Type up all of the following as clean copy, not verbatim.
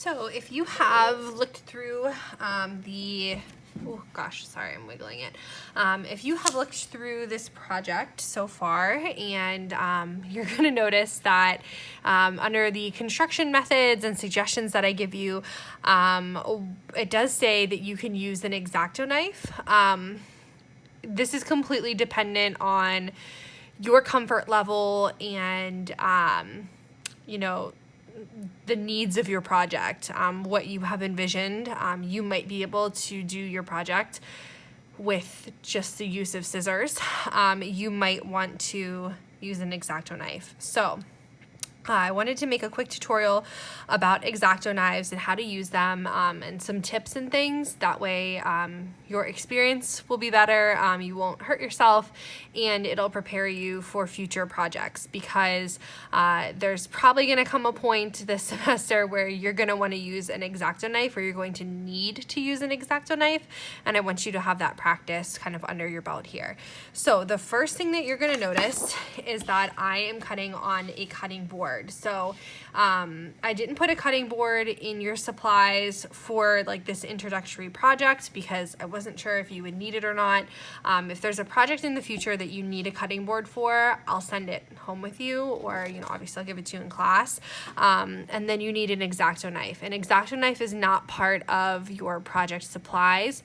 So if you have looked through oh gosh, sorry, I'm wiggling it. If you have looked through this project so far, and you're going to notice that under the construction methods and suggestions that I give you, it does say that you can use an Xacto knife. This is completely dependent on your comfort level and, you know, the needs of your project, what you have envisioned. You might be able to do your project with just the use of scissors. You might want to use an Xacto knife. So I wanted to make a quick tutorial about Xacto knives and how to use them, and some tips and things. That way your experience will be better, you won't hurt yourself, and it'll prepare you for future projects, because there's probably going to come a point this semester where you're going to want to use an Xacto knife, or you're going to need to use an Xacto knife, and I want you to have that practice kind of under your belt here. So the first thing that you're going to notice is that I am cutting on a cutting board. So I didn't put a cutting board in your supplies for like this introductory project because I wasn't sure if you would need it or not. If there's a project in the future that you need a cutting board for, I'll send it home with you, or obviously I'll give it to you in class. And then you need an Xacto knife. An Xacto knife is not part of your project supplies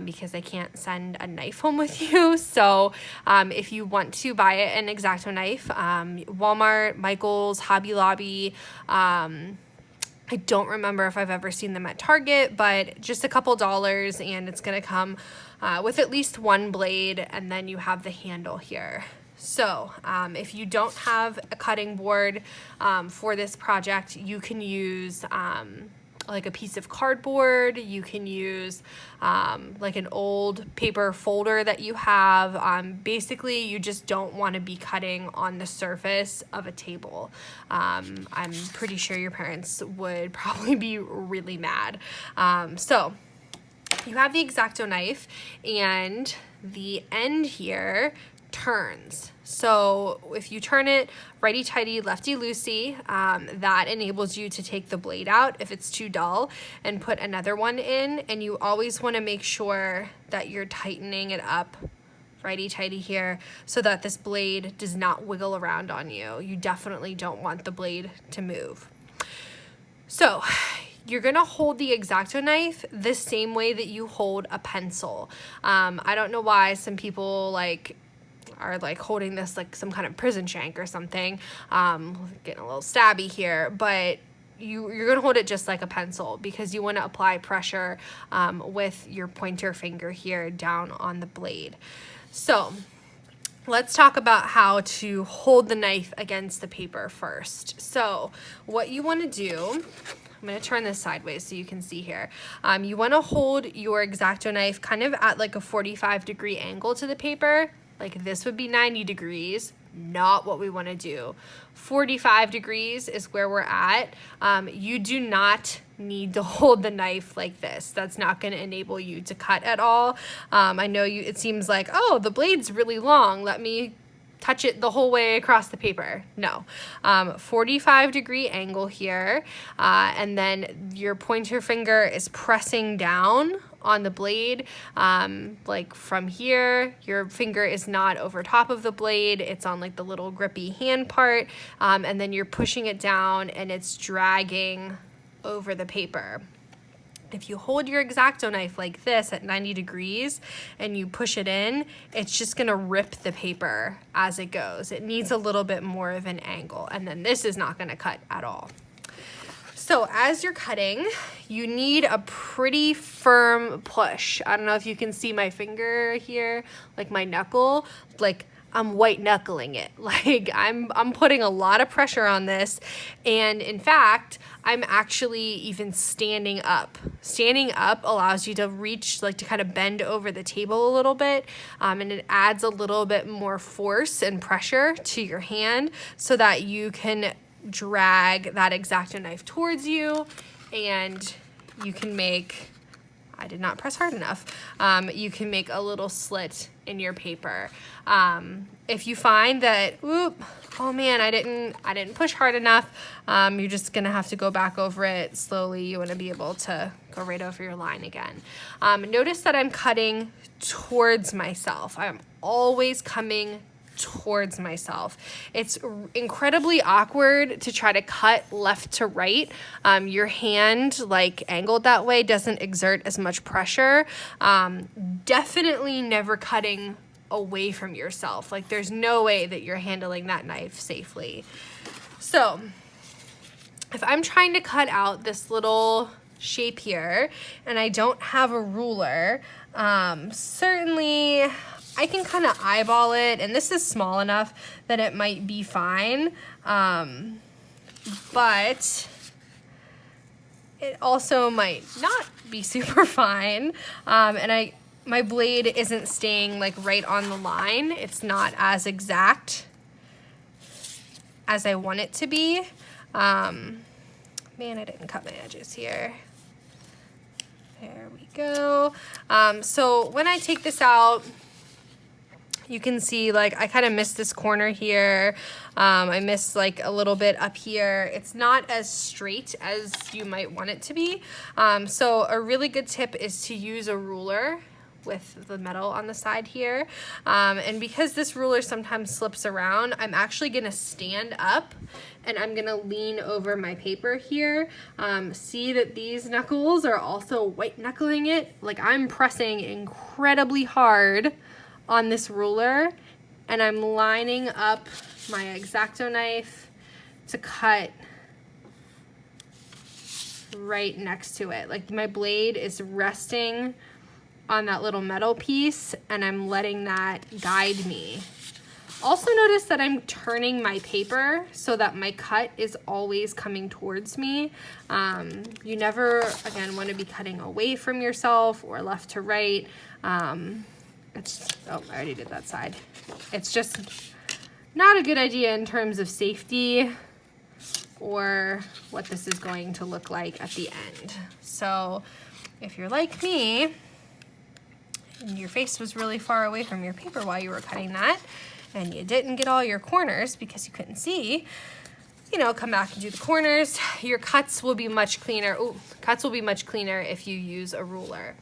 because I can't send a knife home with you. So if you want to buy an Xacto knife, Walmart, Michael's, Hobby Lobby, I don't remember if I've ever seen them at Target, but just a couple dollars, and it's going to come with at least one blade, and then you have the handle here. So if you don't have a cutting board for this project, you can use like a piece of cardboard. You can use like an old paper folder that you have. Basically, you just don't want to be cutting on the surface of a table. I'm pretty sure your parents would probably be really mad. So you have the Xacto knife, and the end here turns. So if you turn it righty-tighty, lefty-loosey, that enables you to take the blade out if it's too dull and put another one in. And you always want to make sure that you're tightening it up righty-tighty here so that this blade does not wiggle around on you. You definitely don't want the blade to move. So you're going to hold the Xacto knife the same way that you hold a pencil. I don't know why some people are holding this like some kind of prison shank or something. Getting a little stabby here, but you're going to hold it just like a pencil, because you want to apply pressure with your pointer finger here down on the blade. So let's talk about how to hold the knife against the paper first. So what you want to do, I'm going to turn this sideways so you can see here. You want to hold your Xacto knife kind of at like a 45-degree angle to the paper. Like this would be 90 degrees, not what we want to do. 45 degrees is where we're at. You do not need to hold the knife like this. That's not going to enable you to cut at all. I know it seems like, oh, the blade's really long, let me touch it the whole way across the paper. No, 45-degree angle here, and then your pointer finger is pressing down on the blade. Like from here, your finger is not over top of the blade, it's on like the little grippy hand part, and then you're pushing it down and it's dragging over the paper. If you hold your Xacto knife like this at 90 degrees and you push it in, it's just gonna rip the paper as it goes. It needs a little bit more of an angle, and then this is not gonna cut at all. So as you're cutting, you need a pretty firm push. I don't know if you can see my finger here, like my knuckle, like I'm white knuckling it. Like I'm putting a lot of pressure on this. And in fact, I'm actually even standing up. Standing up allows you to reach, like to kind of bend over the table a little bit. And it adds a little bit more force and pressure to your hand so that you can drag that Xacto knife towards you, and you can make I did not press hard enough. You can make a little slit in your paper. If you find that, oh man, I didn't push hard enough, you're just gonna have to go back over it slowly. You wanna be able to go right over your line again. Notice that I'm cutting towards myself. I'm always coming towards myself. It's incredibly awkward to try to cut left to right. Your hand, like angled that way, doesn't exert as much pressure. Definitely never cutting away from yourself. Like there's no way that you're handling that knife safely. So if I'm trying to cut out this little shape here and I don't have a ruler, certainly I can kind of eyeball it, and this is small enough that it might be fine, but it also might not be super fine, and my blade isn't staying like right on the line. It's not as exact as I want it to be. Man, I didn't cut my edges here. There we go. So when I take this out, you can see like I kind of missed this corner here. I missed like a little bit up here. It's not as straight as you might want it to be. So a really good tip is to use a ruler with the metal on the side here. And because this ruler sometimes slips around, I'm actually gonna stand up and I'm gonna lean over my paper here. See that these knuckles are also white knuckling it. Like I'm pressing incredibly hard on this ruler, and I'm lining up my Xacto knife to cut right next to it. Like my blade is resting on that little metal piece, and I'm letting that guide me. Also notice that I'm turning my paper so that my cut is always coming towards me. You never, again, want to be cutting away from yourself or left to right. Oh, I already did that side. It's just not a good idea in terms of safety or what this is going to look like at the end. So if you're like me and your face was really far away from your paper while you were cutting that and you didn't get all your corners because you couldn't see, you know, come back and do the corners. Your cuts will be much cleaner. Cuts will be much cleaner if you use a ruler.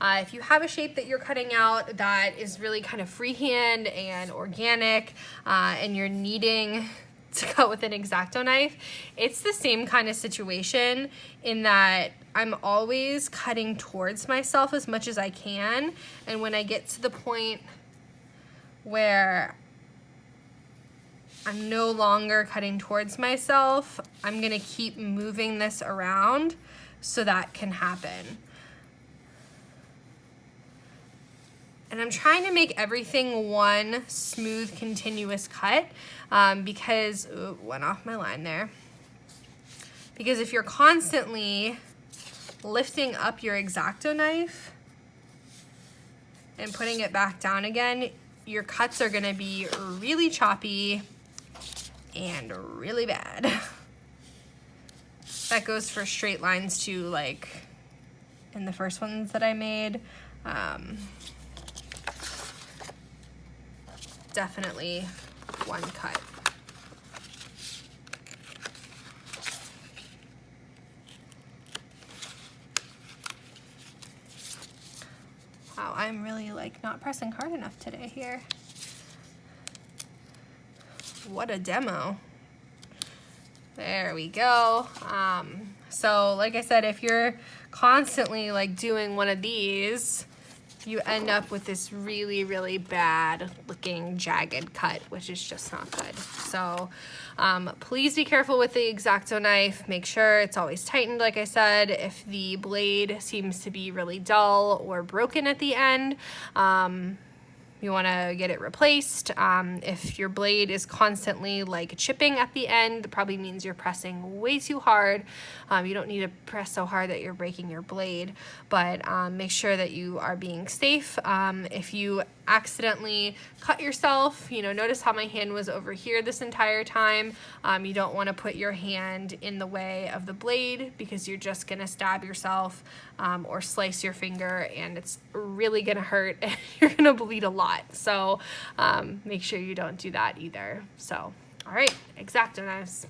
If you have a shape that you're cutting out that is really kind of freehand and organic, and you're needing to cut with an Xacto knife, it's the same kind of situation in that I'm always cutting towards myself as much as I can, and when I get to the point where I'm no longer cutting towards myself, I'm gonna keep moving this around so that can happen. And I'm trying to make everything one smooth, continuous cut because, went off my line there. Because if you're constantly lifting up your Xacto knife and putting it back down again, your cuts are gonna be really choppy and really bad. That goes for straight lines too, like in the first ones that I made. Definitely one cut. Wow, I'm really like not pressing hard enough today here. What a demo. There we go. So like I said, if you're constantly like doing one of these, you end up with this really, really bad looking jagged cut, which is just not good. So please be careful with the Xacto knife. Make sure it's always tightened, like I said. If the blade seems to be really dull or broken at the end, you want to get it replaced. If your blade is constantly like chipping at the end, that probably means you're pressing way too hard. You don't need to press so hard that you're breaking your blade, but make sure that you are being safe. If you accidentally cut yourself, you know, notice how my hand was over here this entire time. You don't want to put your hand in the way of the blade because you're just going to stab yourself or slice your finger, and it's really going to hurt and you're going to bleed a lot. So make sure you don't do that either. So, all right, Xacto knives.